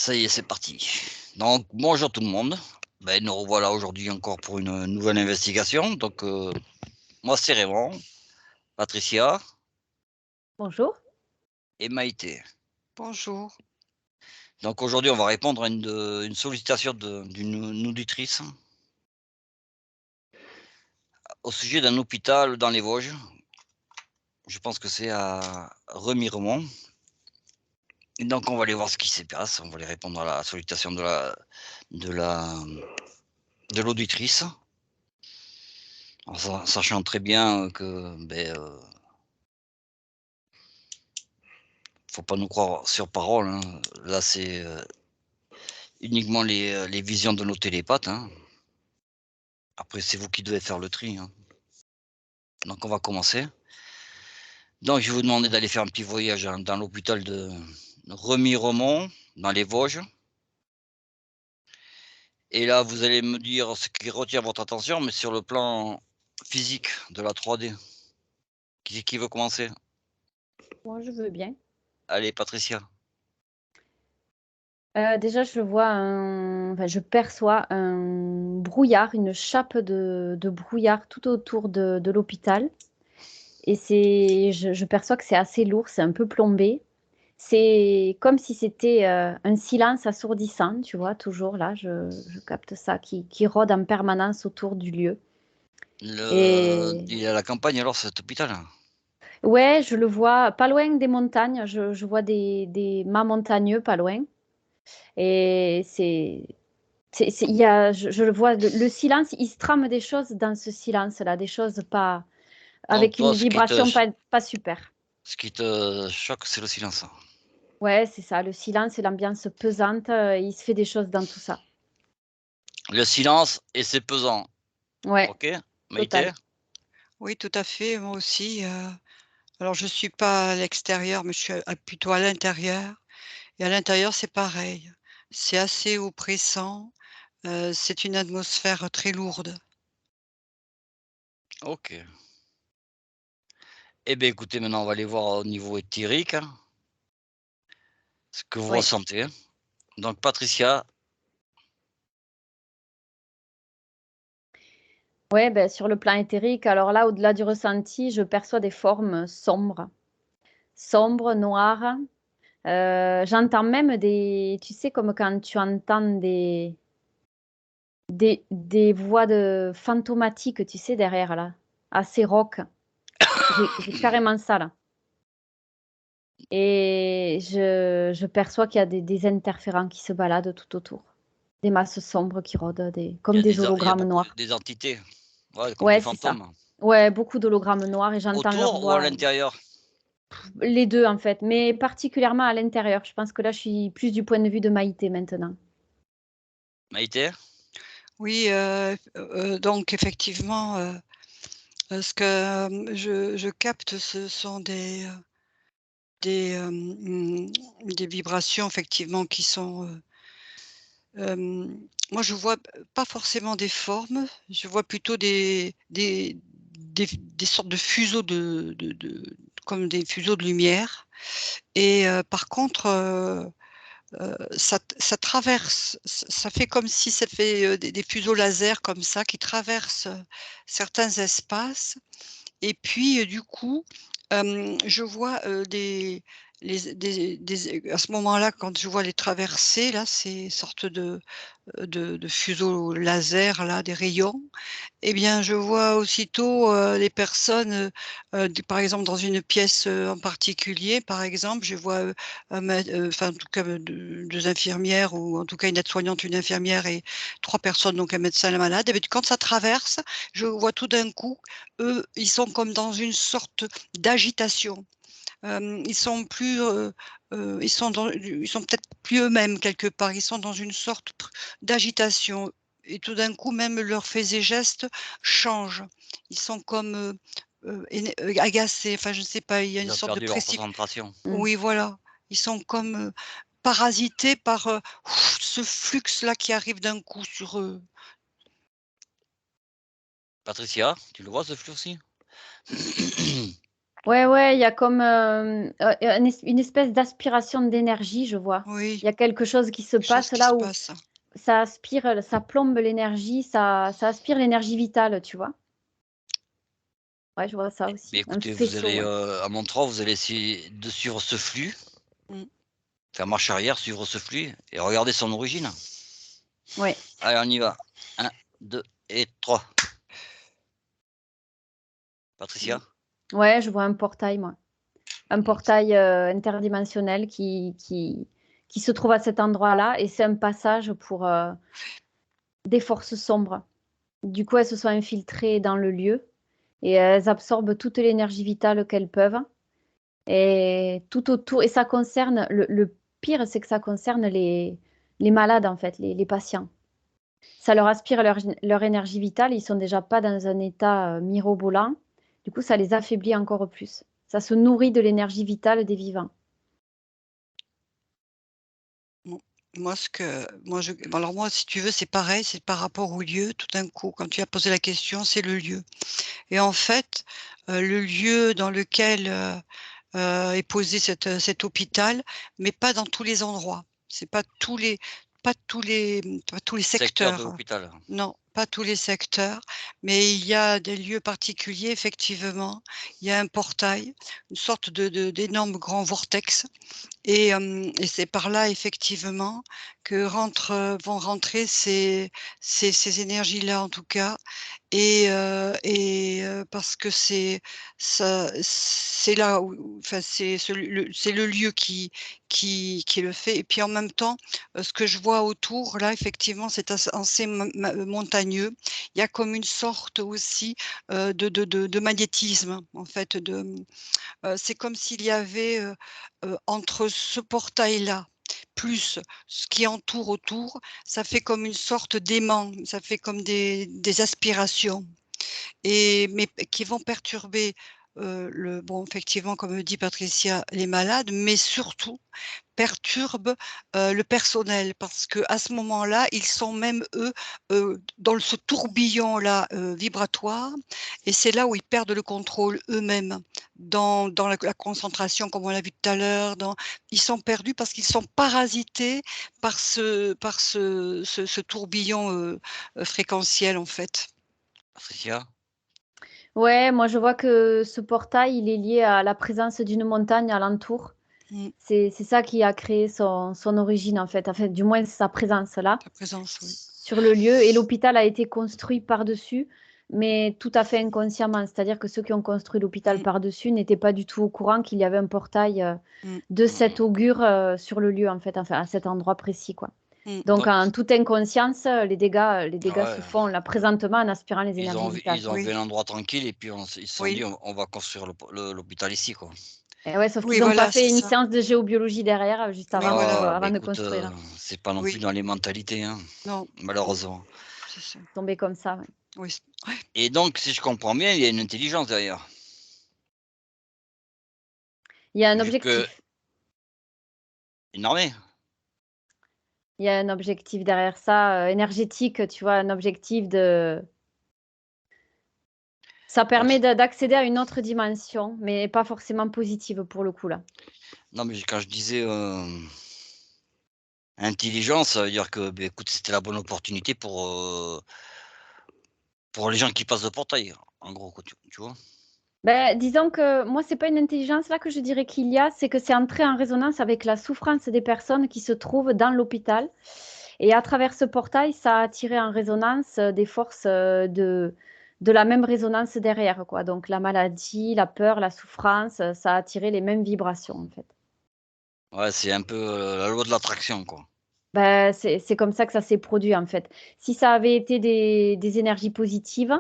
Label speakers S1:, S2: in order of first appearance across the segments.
S1: Ça y est, c'est parti. Donc, bonjour tout le monde. Nous revoilà aujourd'hui encore pour une nouvelle investigation. Donc, moi, c'est Raymond, Patricia
S2: Bonjour.
S1: et Maïté.
S3: Bonjour.
S1: Donc, aujourd'hui, on va répondre à une sollicitation d'une auditrice au sujet d'un hôpital dans les Vosges. Je pense que c'est à Remiremont. Et donc, on va aller voir ce qui se passe. On va aller répondre à la sollicitation de l'auditrice. En sachant très bien que faut pas nous croire sur parole, hein. Là, c'est uniquement les visions de nos télépathes, hein. Après, c'est vous qui devez faire le tri, hein. Donc, on va commencer. Donc, je vais vous demander d'aller faire un petit voyage dans l'hôpital de Remiremont, dans les Vosges. Et là, vous allez me dire ce qui retient votre attention, mais sur le plan physique de la 3D. Qui veut commencer?
S2: Moi, je veux bien.
S1: Allez, Patricia.
S2: Déjà, je perçois un brouillard, une chape de brouillard tout autour de l'hôpital. Et je perçois que c'est assez lourd, c'est un peu plombé. C'est comme si c'était un silence assourdissant, tu vois, toujours là, je capte ça, qui rôde en permanence autour du lieu.
S1: Il
S2: Et
S1: est à la campagne alors, cet hôpital?
S2: ouais, je le vois pas loin des montagnes, je vois des mâts montagneux pas loin. Et il y a, je le vois, le silence, il se trame des choses dans ce silence-là, des choses pas,
S1: Donc,
S2: avec
S1: toi,
S2: une vibration pas super.
S1: ce qui te choque, c'est le silence.
S2: Ouais, c'est ça, le silence et l'ambiance pesante, il se fait des choses dans tout ça.
S1: Le silence et c'est pesant.
S2: Ouais,
S1: OK, Maïté?
S2: total.
S3: Oui, tout à fait, moi aussi. Alors je suis pas à l'extérieur, mais je suis plutôt à l'intérieur et à l'intérieur, c'est pareil. C'est assez oppressant, c'est une atmosphère très lourde.
S1: OK. Eh bien, écoutez, maintenant, on va aller voir au niveau éthérique, hein, ce que vous
S2: Ouais.
S1: ressentez. Donc, Patricia,
S2: Ouais, ben, sur le plan éthérique, alors là, au-delà du ressenti, je perçois des formes sombres, sombres, noires. J'entends même tu sais, comme quand tu entends des voix fantomatiques, tu sais, derrière là, assez rock. J'ai carrément ça là. Et je perçois qu'il y a des interférents qui se baladent tout autour. Des masses sombres qui rôdent,
S1: il y
S2: comme
S1: a
S2: des
S1: il y a
S2: hologrammes
S1: beaucoup
S2: noirs.
S1: des entités, ouais, comme des
S2: Ouais, c'est ça.
S1: fantômes.
S2: Ouais, beaucoup d'hologrammes noirs et j'entends leur
S1: Autour ou à
S2: voix.
S1: l'intérieur?
S2: Les deux en fait, mais particulièrement à l'intérieur. Je pense que là, je suis plus du point de vue de Maïté maintenant.
S1: Maïté?
S3: Oui, donc effectivement, ce que, je capte, ce sont des vibrations effectivement qui sont, moi je vois pas forcément des formes, je vois plutôt des sortes de fuseaux de comme des fuseaux de lumière et par contre, ça traverse, ça fait comme si ça fait, des fuseaux laser comme ça qui traversent, certains espaces et puis, du coup, je vois, des à ce moment-là, quand je vois les traversées là, ces sortes de fuseaux laser là, des rayons eh bien, je vois aussitôt, les personnes, par exemple dans une pièce, en particulier, par exemple, je vois, enfin en tout cas, 2 infirmières ou en tout cas une aide-soignante, une infirmière et 3 personnes, donc un médecin, la malade et beh, quand ça traverse, je vois tout d'un coup, eux, ils sont comme dans une sorte d'agitation. Ils sont plus, ils sont peut-être plus eux-mêmes quelque part. Ils sont dans une sorte d'agitation et tout d'un coup, même leurs faits et gestes changent. Ils sont comme, agacés, enfin, je ne sais pas, il y a une
S1: Ils ont
S3: sorte de
S1: perdu leur concentration.
S2: Mmh.
S3: oui, voilà. Ils sont comme, parasités par, ce flux-là qui arrive d'un coup sur eux.
S1: Patricia, tu le vois ce flux aussi?
S2: Ouais, il y a comme une espèce d'aspiration d'énergie, je vois.
S3: Oui,
S2: Il y a quelque chose qui se
S3: quelque chose
S2: passe
S3: qui se
S2: là où
S3: passe.
S2: ça aspire, ça plombe l'énergie, ça aspire l'énergie vitale, tu vois. Ouais, je vois ça
S1: Mais
S2: aussi. Un
S1: écoutez, vous
S2: faisceau,
S1: allez,
S2: ouais.
S1: à Montreux, vous allez essayer de suivre ce flux,
S3: Mmh.
S1: faire marche arrière, suivre ce flux et regarder son origine.
S2: Ouais.
S1: Allez, on y va. 1, 2 et 3.
S3: Mmh.
S1: Patricia?
S2: Ouais, je vois un portail, moi. Un
S1: Mmh,
S2: portail interdimensionnel qui se trouve à cet endroit-là et c'est un passage pour des forces sombres. Du coup, elles se sont infiltrées dans le lieu et elles absorbent toute l'énergie vitale qu'elles peuvent. Et tout autour, et ça concerne, le pire, c'est que ça concerne les malades, en fait, les patients. Ça leur aspire leur énergie vitale, ils sont déjà pas dans un état mirobolant. Du coup, ça les affaiblit encore plus. Ça se nourrit de l'énergie vitale des vivants.
S3: Mmh. Moi, si tu veux, c'est pareil, c'est par rapport au lieu, tout d'un coup, quand tu as posé la question, c'est le lieu et en fait, le lieu dans lequel, est posé cet hôpital, mais pas dans tous les endroits. C'est pas tous les
S1: secteur de
S3: secteurs.
S1: l'hôpital.
S3: Non, pas tous les secteurs, mais il y a des lieux particuliers, effectivement. Il y a un portail, une sorte de d'énorme grand vortex et c'est par là effectivement que vont rentrer ces énergies-là en tout cas parce que c'est là où enfin c'est le lieu qui le fait et puis en même temps, ce que je vois autour là effectivement c'est assez montagneux. Il y a comme une sorte aussi, de magnétisme en fait c'est comme s'il y avait, entre ce portail-là, plus ce qui entoure autour, ça fait comme une sorte d'aimant, ça fait comme des aspirations mais qui vont perturber, effectivement, comme dit Patricia, les malades, mais surtout perturbe, le personnel parce qu'à ce moment-là, ils sont même eux, dans ce tourbillon-là, vibratoire et c'est là où ils perdent le contrôle eux-mêmes dans la concentration comme on l'a vu tout à l'heure, ils sont perdus parce qu'ils sont parasités par ce tourbillon, fréquentiel en fait.
S1: Patricia?
S2: Ouais, moi je vois que ce portail, il est lié à la présence d'une montagne alentour.
S3: Mmh,
S2: C'est ça qui a créé son origine en fait, enfin du moins sa présence là,
S3: ta présence, oui.
S2: sur le lieu. Et l'hôpital a été construit par-dessus, mais tout à fait inconsciemment. C'est-à-dire que ceux qui ont construit l'hôpital
S3: Mmh,
S2: par-dessus n'étaient pas du tout au courant qu'il y avait un portail
S3: mmh,
S2: de
S1: Mmh
S2: cet
S1: mh.
S2: augure sur le lieu en fait, enfin à cet endroit précis quoi.
S3: mmh.
S2: Donc
S1: Donc
S2: en toute inconscience, les dégâts
S1: ouais,
S2: se font là présentement en aspirant les
S1: ils
S2: énergies
S1: ont
S2: vitales.
S1: ils ont vu
S3: Oui,
S1: l'endroit tranquille et puis ils se sont dit:
S3: oui,
S1: «On va construire l'hôpital ici, quoi».
S2: Et ouais, sauf
S3: oui,
S2: qu'ils n'ont pas
S3: voilà,
S2: fait
S3: c'est
S2: une
S3: ça.
S2: séance de géobiologie derrière, juste
S3: Oui,
S2: avant
S3: voilà,
S1: Ah, bah,
S2: avant de
S1: écoute,
S2: construire.
S1: c'est pas non plus
S3: oui,
S1: dans les mentalités, hein,
S3: non, non,
S1: malheureusement.
S3: c'est ça.
S2: Tomber comme ça, ouais.
S3: Oui, ouais,
S1: Et donc si je comprends bien, il y a une intelligence derrière?
S2: Il y a un
S1: Vu que
S2: objectif.
S1: une armée?
S2: Il y a un objectif derrière ça, énergétique, tu vois? Un objectif de ça
S1: Bah,
S2: permet d'accéder à une autre dimension, mais pas forcément positive pour le coup, là.
S1: non, mais quand je disais, intelligence, ça veut dire que, beh, écoute, c'était la bonne opportunité pour les gens qui passent le portail, en gros, quoi, tu vois?
S2: Disons que moi, c'est pas une intelligence là que je dirais qu'il y a, c'est que c'est entré en résonance avec la souffrance des personnes qui se trouvent dans l'hôpital et à travers ce portail, ça a attiré en résonance, des forces, de la même résonance derrière, quoi. Donc la maladie, la peur, la souffrance, ça a attiré les mêmes vibrations, en fait.
S1: Ouais, c'est un peu, la loi de l'attraction, quoi.
S2: C'est comme ça que ça s'est produit, en fait. Si ça avait été des énergies positives,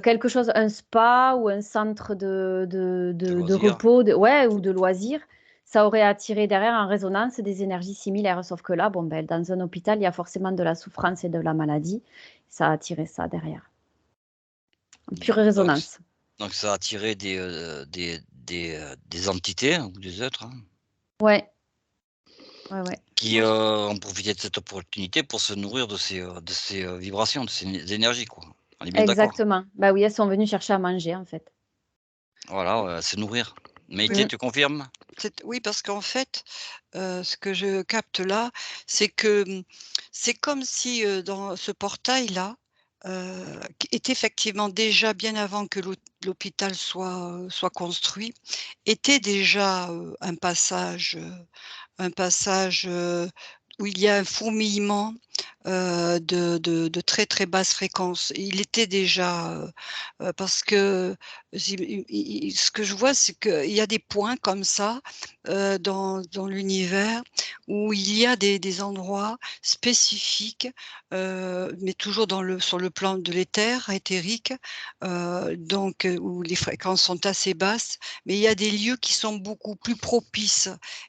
S2: quelque chose, un spa ou un centre
S1: De
S2: de
S1: loisirs.
S2: repos, ouais, ou de loisirs, ça aurait attiré derrière en résonance des énergies similaires. Sauf que là, bon, dans un hôpital, il y a forcément de la souffrance et de la maladie. Ça a attiré ça derrière. En pure
S1: Donc
S2: résonance.
S1: ça a attiré des entités ou des êtres, hein,
S2: Ouais, ouais, ouais.
S1: qui, ont profité de cette opportunité pour se nourrir de ces, vibrations, de ces énergies, quoi. On est bien d'accord?
S2: Exactement. Bah oui, elles sont venues chercher à manger, en fait.
S1: Voilà, ouais, se nourrir.
S3: Oui,
S1: Maïté,
S2: Mm.
S1: tu confirmes?
S3: oui, parce qu'en fait, ce que je capte là, c'est que, c'est comme si, dans ce portail-là, qui est effectivement déjà bien avant que l'hôpital soit construit, était déjà, un passage, où il y a un fourmillement, de très, très basse fréquence. Il était déjà, parce que ce que je vois, c'est qu'il y a des points comme ça, dans l'univers où il y a des endroits spécifiques, mais toujours sur le plan de l'éther éthérique, donc où les fréquences sont assez basses, mais il y a des lieux qui sont beaucoup plus propices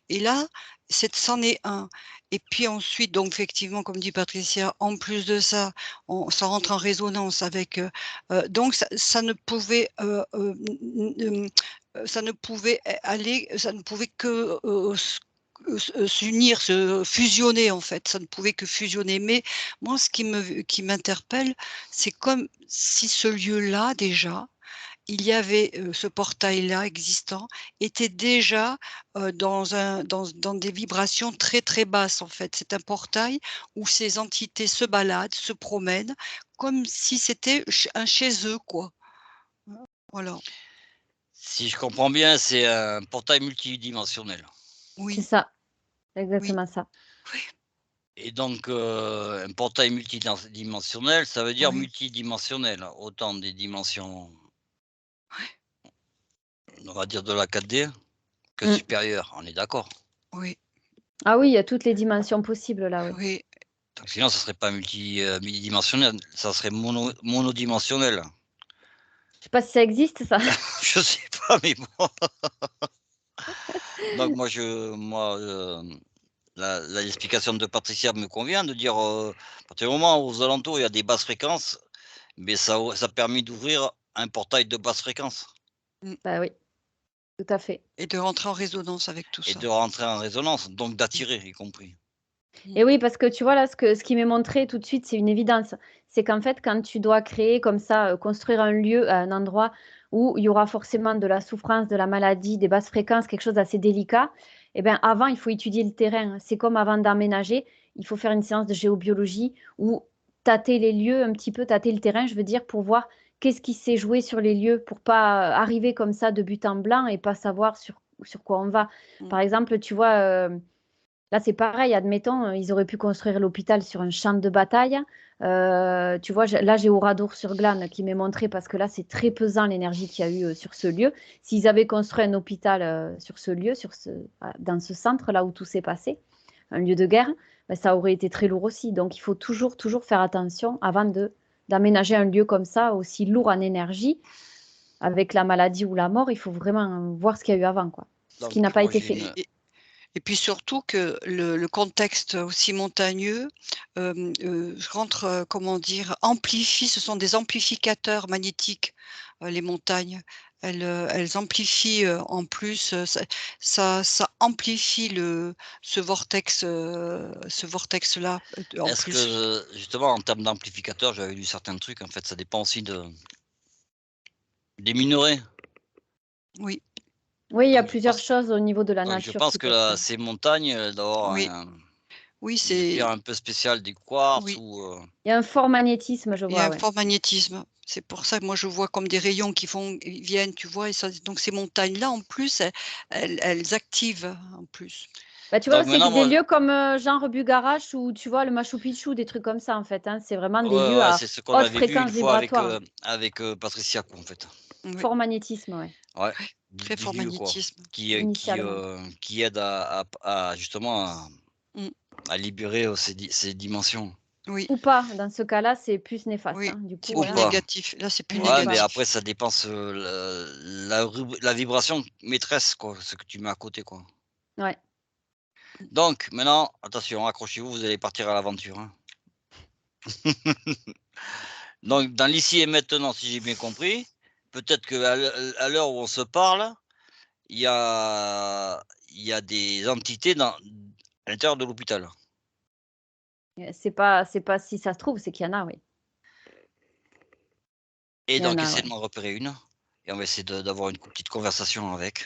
S3: et là, c'en est un. Et puis ensuite, donc effectivement, comme dit Patricia, en plus de ça, ça rentre en résonance avec, donc ça ne pouvait, ça ne pouvait aller ça ne pouvait que, s'unir, se fusionner en fait, ça ne pouvait que fusionner. Mais moi, qui m'interpelle, c'est comme si ce lieu-là déjà, il y avait, ce portail-là existant, était déjà, dans des vibrations très, très basses, en fait. C'est un portail où ces entités se baladent, se promènent, comme si c'était chez eux, quoi. Voilà.
S1: Si je comprends bien, c'est un portail multidimensionnel
S2: C'est
S3: Oui,
S2: ça,
S3: oui,
S2: exactement ça.
S3: oui,
S1: et donc un portail multidimensionnel, ça veut dire
S3: oui,
S1: multidimensionnel, autant des dimensions, on va dire de la 4D que
S2: Mm.
S1: supérieures, on est d'accord?
S3: oui,
S2: Ah oui, il y a toutes les dimensions possibles là, oui.
S3: oui.
S1: Donc sinon ça serait pas multidimensionnel, ça serait monodimensionnel.
S2: Je sais pas si ça existe ça.
S1: Je sais pas, mais bon. Donc l'explication de Patricia me convient de dire, à partir du moment où aux alentours, il y a des basses fréquences, mais ça permet d'ouvrir un portail de basse fréquence
S3: Mmh,
S2: Bah oui, tout à fait.
S3: et de rentrer en résonance avec tout
S1: et
S3: ça.
S1: de rentrer en résonance, donc
S3: Mmh,
S1: d'attirer, y compris.
S3: mmh,
S2: Et oui, parce que tu vois là, ce qui m'est montré tout de suite, c'est une évidence. C'est qu'en fait, quand tu dois créer comme ça, construire un lieu, un endroit où il y aura forcément de la souffrance, de la maladie, des basses fréquences, quelque chose d'assez délicat, eh bien avant, il faut étudier le terrain. C'est comme avant d'emménager, il faut faire une séance de géobiologie ou tâter les lieux un petit peu, tâter le terrain, je veux dire, pour voir qu'est-ce qui s'est joué sur les lieux, pour pas arriver comme ça de but en blanc et pas savoir sur quoi on va.
S3: mmh.
S2: Par exemple, tu vois, là, c'est pareil, admettons, ils auraient pu construire l'hôpital sur un champ de bataille. Tu vois, là, j'ai Oradour-sur-Glane qui m'est montré parce que là, c'est très pesant l'énergie qu'il y a eu sur ce lieu. S'ils avaient construit un hôpital sur ce lieu, dans ce centre, là où tout s'est passé, un lieu de guerre, ben, ça aurait été très lourd aussi. Donc, il faut toujours, toujours faire attention avant d'aménager un lieu comme ça, aussi lourd en énergie, avec la maladie ou la mort. Il faut vraiment voir ce qu'il y a eu avant, quoi. Ce qui n'a
S1: Donc
S2: pas
S1: moi
S2: été
S1: j'ai
S2: fait.
S1: une
S3: Et puis surtout que le contexte aussi montagneux, rentre, comment dire? Amplifie, ce sont des amplificateurs magnétiques, les montagnes. Elles amplifient, en plus, ça amplifie ce vortex-là, en
S1: est-ce
S3: plus.
S1: que justement en termes d'amplificateur, j'avais lu certains trucs, en fait, ça dépend aussi des minerais.
S2: Oui,
S3: Oui,
S2: il y a
S1: Donc je
S2: plusieurs
S1: pense
S2: choses au niveau de la
S1: donc je
S2: nature
S1: pense
S2: qui
S1: que
S2: peuvent
S1: là,
S2: faire.
S1: ces montagnes, doivent avoir
S3: oui, oui,
S1: une pierre
S3: c'est
S1: un peu spéciale, du quartz
S3: oui.
S1: ou
S2: Il y a un fort magnétisme, je
S3: Il y a
S2: vois,
S3: un
S2: ouais.
S3: fort magnétisme. C'est pour ça que moi je vois comme des rayons ils viennent, tu vois? Et ça donc ces montagnes-là en plus, elles activent en plus.
S2: Bah, tu vois,
S1: donc
S2: c'est
S1: maintenant
S2: des
S1: moi
S2: lieux comme genre Bugarache ou tu vois le Machu Picchu, des trucs comme ça en fait, hein. C'est vraiment des
S1: ouais,
S2: lieux
S1: ouais,
S2: à
S1: c'est ce qu'on
S2: haute
S1: avait vu une
S2: fréquence
S1: fois
S2: vibratoire,
S1: avec, Patricia quoi, en fait.
S3: Oui,
S2: fort magnétisme, ouais,
S1: Ouais,
S3: oui, très
S1: des
S3: fort
S1: lieux quoi,
S3: magnétisme.
S2: initialement.
S1: qui aident à justement
S3: Mmh,
S1: à libérer, ces dimensions.
S3: oui,
S2: Ou pas, dans ce cas-là, c'est plus néfaste,
S3: oui,
S2: hein. Du
S3: c'est
S2: coup,
S1: Ou
S3: plus
S2: là,
S1: pas.
S3: négatif. Là, c'est plus
S2: ou
S1: Ouais, mais
S2: pas.
S1: après
S3: négatif.
S1: ça dépend la vibration maîtresse quoi, ce que tu mets à côté quoi.
S2: Ouais.
S3: Mmh,
S1: Donc maintenant, attention, accrochez-vous, vous allez partir à l'aventure, hein.
S3: mmh.
S1: Donc dans l'ici et maintenant, si j'ai bien compris, peut-être qu'à à l'heure où on se parle, il y a il y a des entités à l'intérieur de l'hôpital
S2: C'est pas si ça se trouve, c'est qu'il y en a, oui.
S1: et
S2: Il y en
S1: donc
S2: a,
S1: essaie de
S2: ouais.
S1: m'en repérer une et on va essayer d'avoir une petite conversation avec.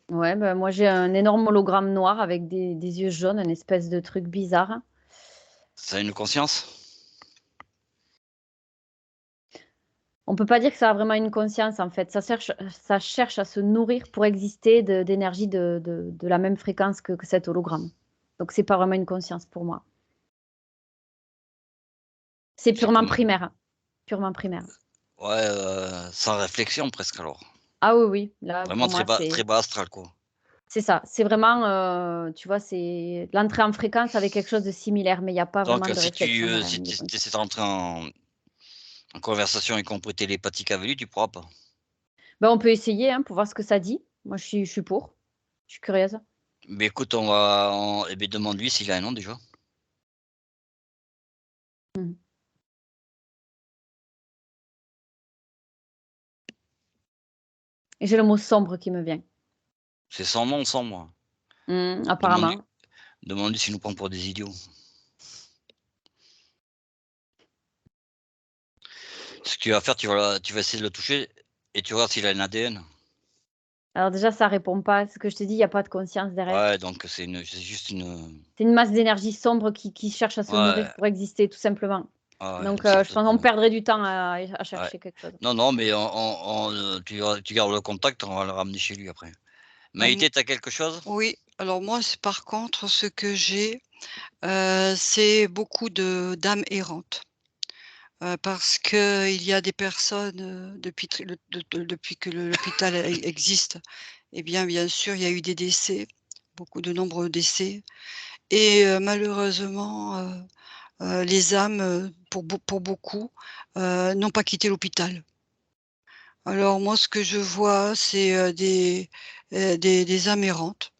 S2: Ouais, bah, moi j'ai un énorme hologramme noir avec des yeux jaunes, une espèce de truc bizarre.
S1: Ça a une conscience?
S2: On peut pas dire que ça a vraiment une conscience en fait. Ça cherche à se nourrir pour exister d'énergie de la même fréquence que cet hologramme. Donc c'est pas vraiment une conscience pour moi. C'est
S1: C'est
S2: purement
S1: comme
S2: primaire. Purement primaire.
S1: ouais, sans réflexion presque alors.
S2: Ah oui, oui, là
S1: Vraiment
S2: pour moi
S1: très bas astral, quoi.
S2: c'est ça. C'est vraiment, tu vois, c'est l'entrée en fréquence avec quelque chose de similaire, mais il y a pas
S1: Donc
S2: vraiment de
S1: si tu,
S2: réflexion derrière
S1: si
S2: ni de
S1: tu
S2: conscience.
S1: essaies d'entrer en conversation, y compris télépathique avec lui, tu pourras pas.
S2: Ben, on peut essayer, hein, pour voir ce que ça dit. Moi je suis pour. Je suis curieuse.
S1: Mais écoute, eh beh, demande-lui s'il a un nom déjà.
S2: Mmh. Et j'ai le mot sombre qui me vient.
S1: C'est son nom sans moi. Demande-lui
S2: Apparemment.
S1: demande-lui s'il nous prend pour des idiots. Ce que tu vas faire, tu vas essayer de le toucher et tu vois s'il a un ADN.
S2: Alors déjà, ça répond pas à ce que je te dis, il y a pas de conscience derrière.
S1: Ouais, donc c'est juste
S2: C'est une masse d'énergie sombre qui cherche à se nourrir
S1: ouais,
S2: pour exister, tout simplement.
S1: ouais, une
S2: Donc, je
S1: sorte
S2: pense
S1: de
S2: qu'on perdrait du temps à
S1: ouais.
S2: chercher quelque chose.
S1: Non, non, mais tu gardes le contact, on va le ramener chez lui après.
S3: Hem,
S1: Maïté, tu as quelque chose?
S3: oui, alors moi, c'est par contre ce que j'ai, c'est beaucoup de d'âmes errantes. Parce qu'il y a des personnes, depuis très le de depuis que l'hôpital existe, et bien sûr, il y a eu des décès, beaucoup de nombreux décès et malheureusement, les âmes, pour beaucoup, n'ont pas quitté l'hôpital. Alors moi, ce que je vois, c'est, des âmes errantes,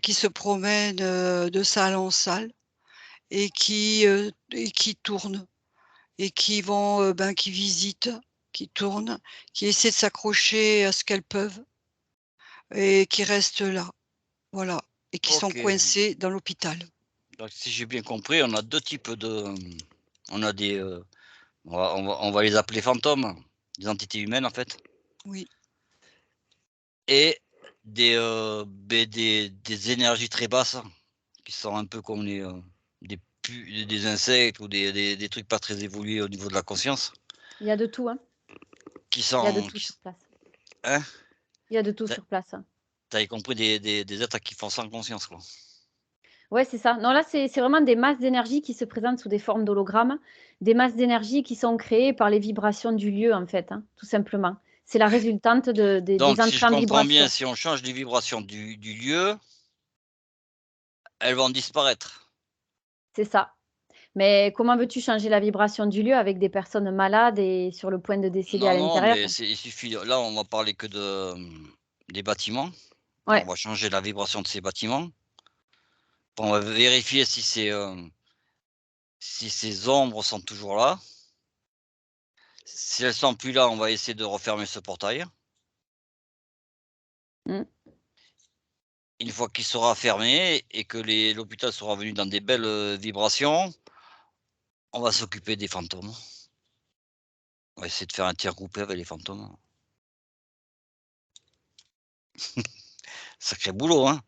S3: qui se promènent, de salle en salle et qui tournent. Et qui vont, qui visitent, qui tournent, qui essaient de s'accrocher à ce qu'elles peuvent et qui restent là, voilà, et qui sont
S1: OK.
S3: coincées dans l'hôpital.
S1: Donc si j'ai bien compris, on a 2 types on a des, on va les appeler fantômes, des entités humaines en fait
S3: Oui,
S1: et des énergies très basses qui sont un peu comme des insectes ou des trucs pas très évolués au niveau de la conscience,
S2: Il y a de tout, hein.
S1: qui
S2: Il y a de
S1: sont
S2: tout sur place.
S1: hein?
S2: Il y a de tout
S1: Tu
S2: sur place, hein.
S1: as compris des êtres qui font sans conscience, quoi.
S2: Ouais, c'est ça. Non, là, c'est vraiment des masses d'énergie qui se présentent sous des formes d'hologrammes, des masses d'énergie qui sont créées par les vibrations du lieu, en fait, hein, tout simplement. C'est la résultante des
S1: Donc si je
S2: entrées en
S1: comprends bien,
S2: vibration.
S1: si on change les vibrations du lieu, elles vont disparaître.
S2: C'est ça. Mais comment veux-tu changer la vibration du lieu avec des personnes malades et sur le point de décéder à
S1: Non, non,
S2: l'intérieur?
S1: mais il suffit là, on va parler que des bâtiments. On
S2: Ouais.
S1: va changer la vibration de ces bâtiments. On va vérifier si ces ombres sont toujours là. Si elles sont plus là, on va essayer de refermer ce portail.
S2: Mmh.
S1: Une fois qu'il sera fermé et que l'hôpital sera venu dans des belles, vibrations, on va s'occuper des fantômes. On va essayer de faire un tir groupé avec les fantômes. Sacré boulot, hein?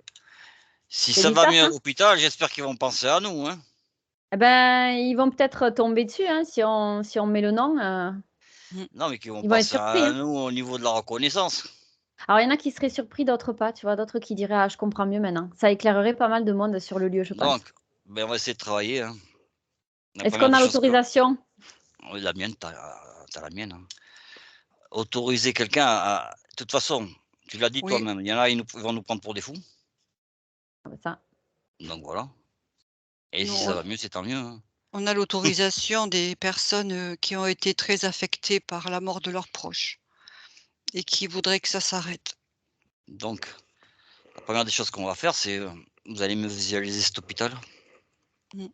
S1: Si
S2: C'est
S1: ça
S2: du
S1: va
S2: taf,
S1: mieux à
S2: hein?
S1: l'hôpital, j'espère qu'ils vont penser à nous, hein?
S2: Eh ben, ils vont peut-être tomber dessus, hein, si on met le nom,
S3: mmh.
S1: Non, mais qu'ils vont
S2: ils vont être
S1: penser
S2: surpris,
S1: à
S2: hein.
S1: nous au niveau de la reconnaissance.
S2: Alors, il y en a qui seraient surpris, d'autres pas, tu vois? D'autres qui diraient: «Ah, je comprends mieux maintenant». Ça éclairerait pas mal de monde sur le lieu, je pense.
S1: Donc, ben, on va essayer de travailler, hein. La
S2: Est-ce
S1: première
S2: qu'on
S1: des
S2: a
S1: choses que
S2: l'autorisation?
S1: oui, la mienne, tu as la mienne, hein. Autoriser quelqu'un à de toute façon, tu l'as dit
S3: Oui,
S1: toi-même, il y en a, ils vont nous prendre pour des fous,
S2: Ah bah ça,
S1: donc voilà et si
S3: nous
S1: ça va mieux, c'est tant mieux, hein.
S3: on a l'autorisation des personnes, qui ont été très affectées par la mort de leurs proches et qui voudraient que ça s'arrête.
S1: Donc la première des choses qu'on va faire, c'est, vous allez me visualiser cet hôpital.
S3: Mmh.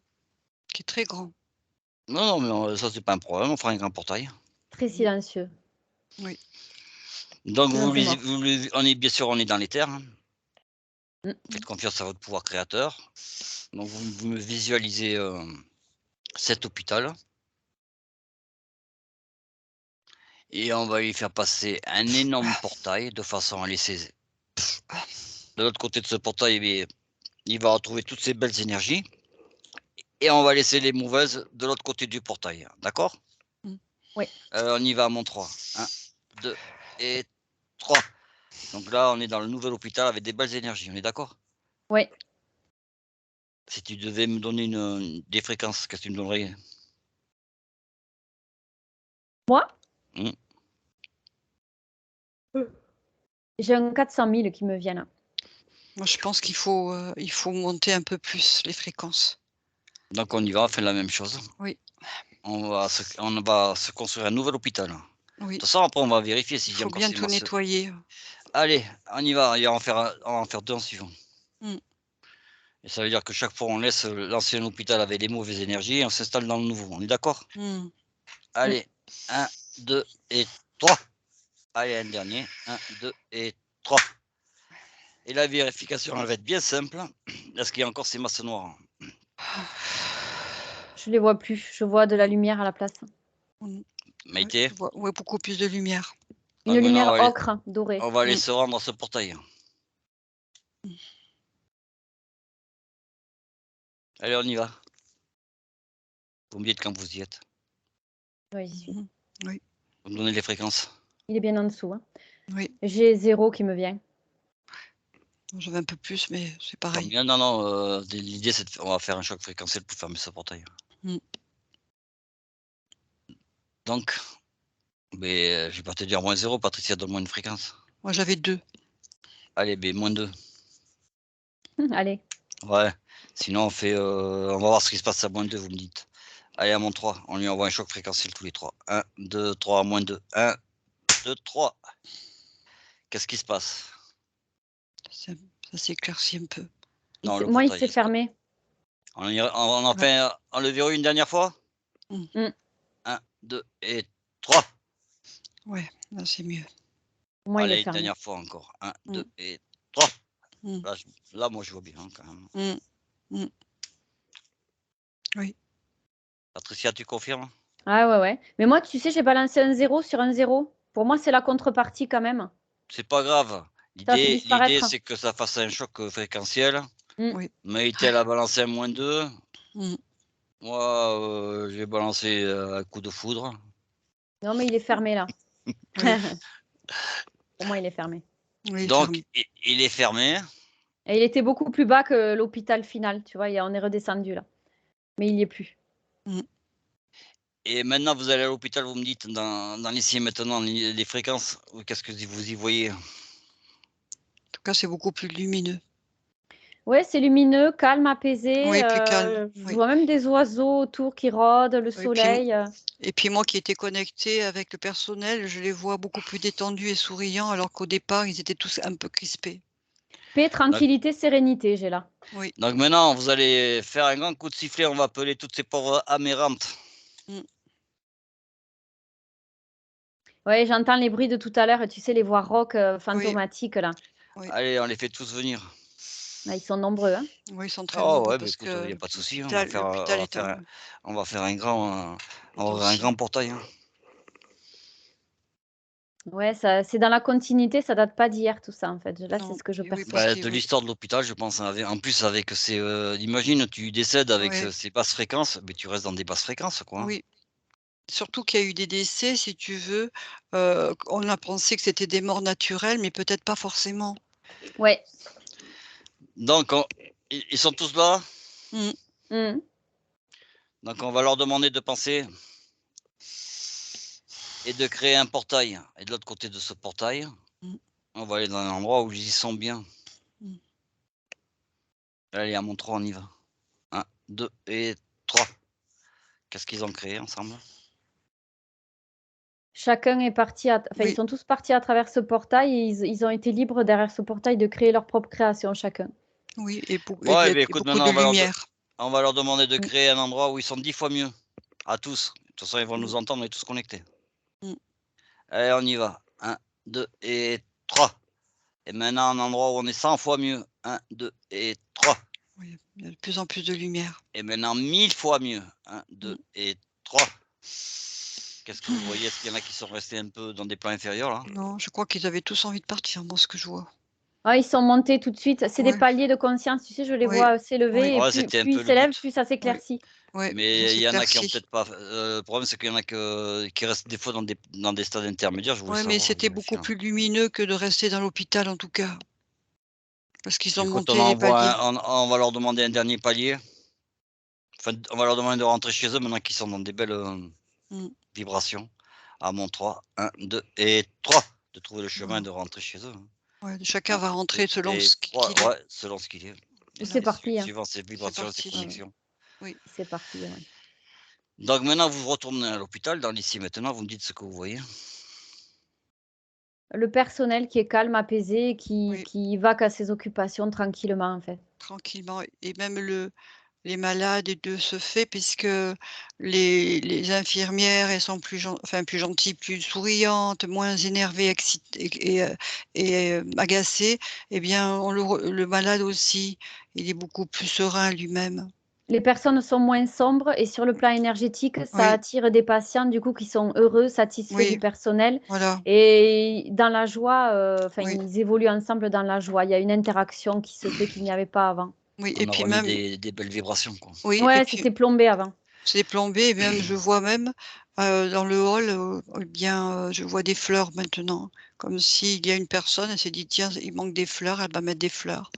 S3: Qui est très grand.
S1: Non, non, mais ça, c'est pas un problème, on fera un grand portail.
S2: très
S3: Mmh.
S2: silencieux,
S1: Donc
S2: silence de mort.
S1: on est bien sûr, on est dans les terres, hein.
S2: Mmh mh.
S1: Faites confiance à votre pouvoir créateur. Donc vous me visualisez, cet hôpital Et on va lui faire passer un énorme portail de façon à laisser de l'autre côté de ce portail, il va retrouver toutes ces belles énergies. Et on va laisser les mauvaises de l'autre côté du portail. D'accord?
S2: Oui.
S1: On y va à mon 3. 1, 2 et 3. Donc là, on est dans le nouvel hôpital avec des belles énergies. On est d'accord?
S2: Oui.
S1: Si tu devais me donner des fréquences, qu'est-ce que tu me donnerais?
S2: Moi?
S1: Mmh.
S2: J'ai un 400 000 qui me vient là.
S3: Moi, je pense qu'il faut monter un peu plus les fréquences.
S1: Donc on y va, on fait la même chose.
S3: Oui.
S1: On va se construire un nouvel hôpital.
S3: Oui.
S1: De toute façon, après, on va vérifier
S3: Il
S1: s'il y a
S3: faut
S1: encore
S3: bien
S1: ces
S3: tout
S1: masses.
S3: nettoyer.
S1: Allez, on y va. Et on va en faire 2 en suivant.
S3: Mmh.
S1: Et ça veut dire que chaque fois, on laisse l'ancien hôpital avec les mauvaises énergies et on s'installe dans le nouveau. On est d'accord?
S3: Mmh.
S1: Allez, 1, 2 et 3. Allez, un dernier. 1, 2 et 3. Et la vérification, elle va être bien simple. Est-ce qu'il y a encore ces masses noires?
S2: Je les vois plus. Je vois de la lumière à la place.
S3: Mmh.
S1: Maïté?
S3: Je vois, ouais, beaucoup plus de lumière.
S2: Une
S1: Donc maintenant,
S2: lumière ocre, dorée.
S1: on va aller se rendre à ce portail. Allez, on y va. Vous me dites quand vous y êtes.
S2: Ouais, j'y suis.
S3: Mmh. Oui.
S1: Vous me donnez les fréquences.
S2: Il est bien en dessous. Hein.
S3: Oui.
S2: J'ai 0 qui me vient.
S3: J'avais un peu plus, mais c'est
S1: Tant
S3: pareil.
S1: mieux. Non, l'idée, c'est on va faire un choc fréquentiel pour fermer ce portail.
S3: Mmh.
S1: Donc, je vais pas te dire -0, Patricia, donne-moi une fréquence.
S3: Moi, j'avais 2.
S1: Allez, -2.
S2: Allez.
S1: Ouais, sinon on fait, on va voir ce qui se passe à -2, vous me dites. Allez, à mon 3, on lui envoie un choc fréquentiel tous les 3. 1, 2, 3, -2. 1, 2, 3. Qu'est-ce qui se passe?
S3: Ça s'éclaircit un peu.
S1: Non, le
S2: Moi, il
S1: portail,
S2: s'est fermé.
S1: on en fait on le verrouille une dernière fois?
S3: Mmh.
S1: 1, 2 et 3.
S3: Ouais, là, c'est mieux.
S2: Moi, il est
S1: Allez, une
S2: fermé.
S1: dernière fois encore. 1,
S3: Mmh.
S1: 2 et 3.
S3: Mmh.
S1: Là, moi, je vois bien, quand même.
S3: Mmh. Mmh. Oui.
S1: Patricia, tu confirmes?
S2: Ah ouais. Mais moi, tu sais, j'ai balancé un 0 sur un 0. Pour moi, c'est la contrepartie quand même.
S1: C'est pas grave.
S2: Ça a fait
S1: L'idée,
S2: disparaître.
S1: c'est que ça fasse un choc fréquentiel.
S3: Oui.
S1: Maïté, elle a balancé un -2.
S3: Mmh.
S1: Moi, j'ai balancé un coup de foudre.
S2: Non, mais il est fermé là.
S3: Oui.
S2: Pour moi, il est fermé.
S3: Oui,
S1: Donc,
S3: fermé.
S1: il est fermé.
S2: Et il était beaucoup plus bas que l'hôpital final. Tu vois, on est redescendu là. Mais il n'y est plus.
S3: Mmh.
S1: Et maintenant, vous allez à l'hôpital, vous me dites dans l'ici et maintenant, les fréquences, qu'est-ce que vous y voyez?
S3: En tout cas, c'est beaucoup plus lumineux.
S2: Ouais, c'est lumineux, calme, apaisé.
S3: Oui, plus calme.
S2: Je
S3: Oui.
S2: vois même des oiseaux autour qui rôdent, le
S3: Oui, puis
S2: soleil.
S3: et puis moi qui étais connectée avec le personnel, je les vois beaucoup plus détendus et souriants, alors qu'au départ, ils étaient tous un peu crispés.
S2: Paix,
S1: Donc,
S2: tranquillité, sérénité, j'ai là.
S3: Oui.
S1: donc maintenant, vous allez faire un grand coup de sifflet, on va appeler toutes ces pauvres amérantes.
S3: Mmh.
S2: Ouais, j'entends les bruits de tout à l'heure, tu sais, les voix rock
S3: Oui.
S2: fantomatiques là.
S3: Oui.
S1: Allez, on les fait tous venir.
S2: Ah, ils sont nombreux. Hein.
S3: Oui, ils sont très
S1: Oh
S3: nombreux
S1: ouais,
S3: parce
S1: écoute, il y
S3: que
S1: a pas de souci, hein,
S3: l'hôpital est en
S1: on va faire un grand,
S3: est
S1: on va faire un
S3: ancien.
S1: grand portail, hein.
S2: Ouais, ça, c'est dans la continuité, ça date pas d'hier tout ça en fait. Là, c'est
S3: Non,
S2: ce que je
S3: et oui,
S2: perçois.
S3: parce
S1: Bah,
S3: que
S1: de
S3: oui.
S1: l'histoire de l'hôpital, je pense, en plus avec ces, imagine, tu décèdes avec
S3: Ouais.
S1: ces basses fréquences, mais tu restes dans des basses fréquences, quoi, hein.
S3: Oui. Surtout qu'il y a eu des décès, si tu veux, on a pensé que c'était des morts naturelles, mais peut-être pas forcément.
S2: Ouais.
S1: Donc ils sont tous là,
S3: Mmh.
S2: Mmh.
S1: donc on va leur demander de penser et de créer un portail et de l'autre côté de ce portail,
S3: Mmh.
S1: on va aller dans un endroit où ils y sont bien.
S3: Mmh.
S1: Allez, à mon 3, on y va. 1, 2 et 3. Qu'est-ce qu'ils ont créé ensemble?
S2: Chacun est parti enfin, ils
S3: Oui.
S2: sont tous partis à travers ce portail et ils ont été libres derrière ce portail de créer leur propre création chacun.
S3: Oui, et beaucoup
S1: Bon, eh beh, écoute,
S3: beaucoup de
S1: maintenant
S3: lumière.
S1: on va leur demander de
S2: Mmh.
S1: créer un endroit où ils sont 10 fois mieux, à tous. De toute façon, ils vont
S3: Mmh.
S1: nous entendre, on est tous connectés.
S3: Mmh.
S1: Allez, on y va. 1, 2 et 3. Et maintenant un endroit où on est 100 fois mieux. 1, 2 et 3.
S3: Oui, il y a de plus en plus de lumière.
S1: Et maintenant 1000 fois mieux. 1,
S3: Mmh.
S1: 2 et 3. Qu'est-ce que vous voyez? Est-ce qu'il y en a qui sont restés un peu dans des plans inférieurs, là?
S3: Non, je crois qu'ils avaient tous envie de partir, moi, ce que je vois.
S2: Ah, ils sont montés tout de suite. C'est des
S3: Ouais,
S2: paliers de conscience, tu sais, je les
S3: oui,
S2: vois
S3: oui,
S2: s'élever et
S1: Ouais,
S2: plus,
S1: c'était un
S2: plus ils
S1: peu le
S2: s'élèvent,
S1: but.
S2: plus ça
S3: oui,
S2: s'éclaircit.
S3: oui, ça
S1: Mais il y en a qui ont
S3: s'éclaircit.
S1: peut-être pas le problème, c'est qu'il y en a qui restent des fois dans des stades intermédiaires. Je voulais
S3: Ouais, mais
S1: savoir,
S3: c'était
S1: vérifier,
S3: beaucoup
S1: hein.
S3: plus lumineux que de rester dans l'hôpital, en tout cas, parce qu'ils ont
S1: Écoute,
S3: monté les paliers.
S1: on va leur demander un dernier palier. Enfin, on va leur demander de rentrer chez eux maintenant qu'ils sont dans des belles,
S3: Mmh.
S1: vibrations. À mon 3, 1, 2 et 3, de trouver le chemin et
S3: Voilà.
S1: de rentrer chez eux, hein.
S3: Ouais, chacun
S1: 1,
S3: va
S1: 2
S3: rentrer selon
S1: et
S3: ce
S1: 3,
S3: qu'il est.
S1: ouais, selon ce qu'il est.
S3: Voilà,
S2: C'est parti, hein.
S1: Suivant ses
S3: c'est
S1: vibrations et ses
S3: parti.
S2: Ouais, ouais.
S1: connexions.
S3: Oui.
S2: C'est parti, ouais.
S1: Donc maintenant, vous retournez à l'hôpital, dans l'ici et maintenant, vous me dites ce que vous voyez.
S2: Le personnel qui est calme, apaisé,
S3: Oui,
S2: qui va qu'à ses occupations tranquillement, en fait.
S3: tranquillement et même les malades et de ce fait puisque les infirmières, elles sont plus gentilles, plus souriantes, moins énervées, excitées et agacées et bien le malade aussi, il est beaucoup plus serein lui-même.
S2: Les personnes sont moins sombres et sur le plan énergétique, ça
S3: Oui,
S2: attire des patients, du coup, qui sont heureux, satisfaits
S3: oui,
S2: du personnel
S3: voilà,
S2: et dans la joie, enfin,
S3: oui,
S2: ils évoluent ensemble dans la joie. Il y a une interaction qui se fait qu'il n'y avait pas avant.
S3: oui et
S1: On a
S3: puis
S1: remis
S3: même
S1: des belles vibrations, quoi.
S3: oui et
S2: Ouais,
S3: puis
S2: c'était plombé avant.
S3: c'est plombé et même je vois même, dans le hall, eh bien, je vois des fleurs maintenant. Comme s'il y a une personne, elle s'est dit: «Tiens, il manque des fleurs», elle va mettre des fleurs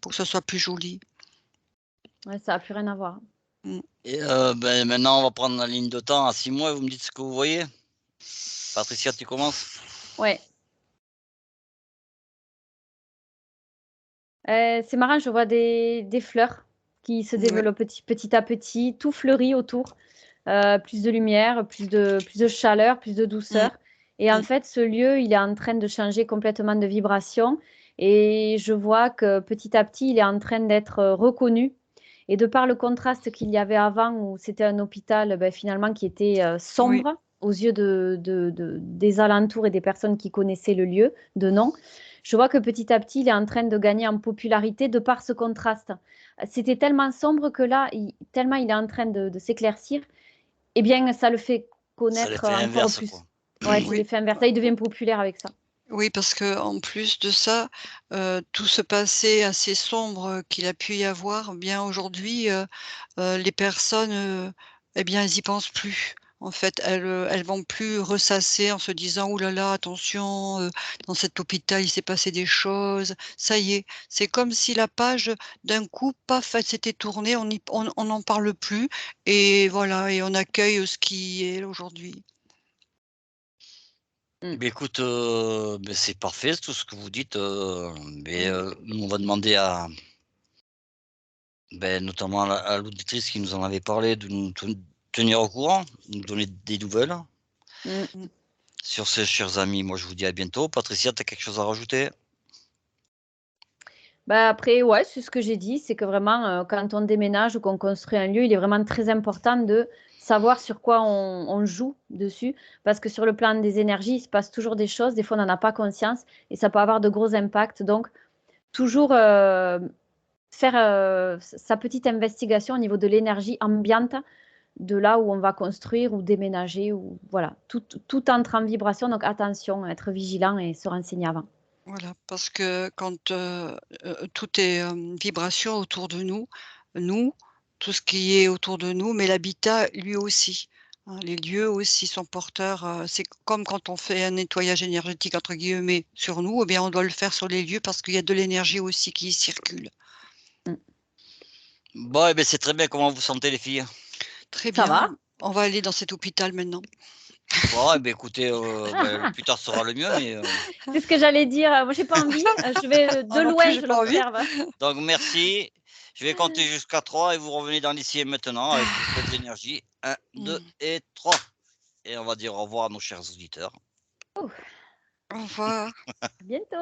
S3: pour que ça soit plus joli.
S2: Ouais, ça a plus rien à voir.
S3: Mmh.
S1: Et ben, maintenant, on va prendre la ligne de temps à 6 mois et vous me dites ce que vous voyez. Patricia, tu commences?
S2: Ouais. C'est marrant, je vois des fleurs qui se
S3: Ouais.
S2: développent petit à petit, tout fleuri autour, plus de lumière, plus de chaleur, plus de
S3: Mmh.
S2: douceur et en
S3: Mmh.
S2: fait, ce lieu, il est en train de changer complètement de vibration et je vois que petit à petit, il est en train d'être, reconnu et de par le contraste qu'il y avait avant où c'était un hôpital, finalement qui était,
S3: Oui.
S2: sombre aux yeux des alentours et des personnes qui connaissaient le lieu de nom. Je vois que petit à petit, il est en train de gagner en popularité de par ce contraste. C'était tellement sombre que là, tellement il est en train de s'éclaircir, eh bien, ça le fait
S1: C'est
S2: connaître
S1: l'effet
S2: encore
S1: inverse,
S2: plus.
S1: quoi.
S2: Ouais, c'est
S3: Oui.
S2: l'effet inverse. Là, il devient populaire avec ça.
S3: Oui, parce qu'en plus de ça, tout ce passé assez sombre, qu'il a pu y avoir, bien aujourd'hui, les personnes, eh bien, elles y pensent plus. En fait, elles vont plus ressasser en se disant: «Ouh là là, attention, dans cet hôpital, il s'est passé des choses». Ça y est, c'est comme si la page, d'un coup, paf, elle s'était tournée, on n'en parle plus et voilà et on accueille, ce qui est aujourd'hui.
S2: Mmh.
S1: Beh, écoute, beh, c'est parfait tout ce que vous dites, mais
S3: Mmh.
S1: nous, on va demander à beh, notamment à l'auditrice qui nous en avait parlé de nous tenir au courant, nous donner des nouvelles.
S2: Mmh.
S3: Mmh.
S1: Sur ce, chers amis, moi, je vous dis à bientôt. Patricia, tu as quelque chose à rajouter?
S2: Bah, après, ouais, c'est ce que j'ai dit, c'est que vraiment, quand on déménage ou qu'on construit un lieu, il est vraiment très important de savoir sur quoi on joue dessus. Parce que sur le plan des énergies, il se passe toujours des choses, des fois on n'en a pas conscience et ça peut avoir de gros impacts. Donc toujours, faire, sa petite investigation au niveau de l'énergie ambiante, de là où on va construire ou déménager ou voilà. Tout entre en vibration, donc attention, être vigilant et se renseigner avant.
S3: Voilà, parce que quand, tout est, vibration autour de nous, tout ce qui est autour de nous, mais l'habitat lui aussi, hein. Les lieux aussi sont porteurs, c'est comme quand on fait un «nettoyage énergétique» entre guillemets sur nous, eh bien on doit le faire sur les lieux parce qu'il y a de l'énergie aussi qui y circule.
S2: Mmh.
S1: Bon, eh beh, c'est très bien. Comment vous sentez, les filles?
S3: Très
S2: Ça
S3: bien,
S2: va?
S3: on va aller dans cet hôpital maintenant.
S1: Bon, eh beh, écoutez, beh, le plus tard sera le mieux, mais
S2: C'est ce que j'allais dire, moi j'ai pas envie, je vais, de
S3: Moi non plus,
S2: loin,
S3: j'ai
S2: je
S3: pas envie.
S2: l'observe.
S1: donc merci. Je vais compter jusqu'à 3 et vous revenez dans l'ici et maintenant avec vos belles énergies. 1, 2
S3: Mmh.
S1: et 3 et on va dire au revoir à nos chers auditeurs.
S3: Au revoir.
S2: À bientôt.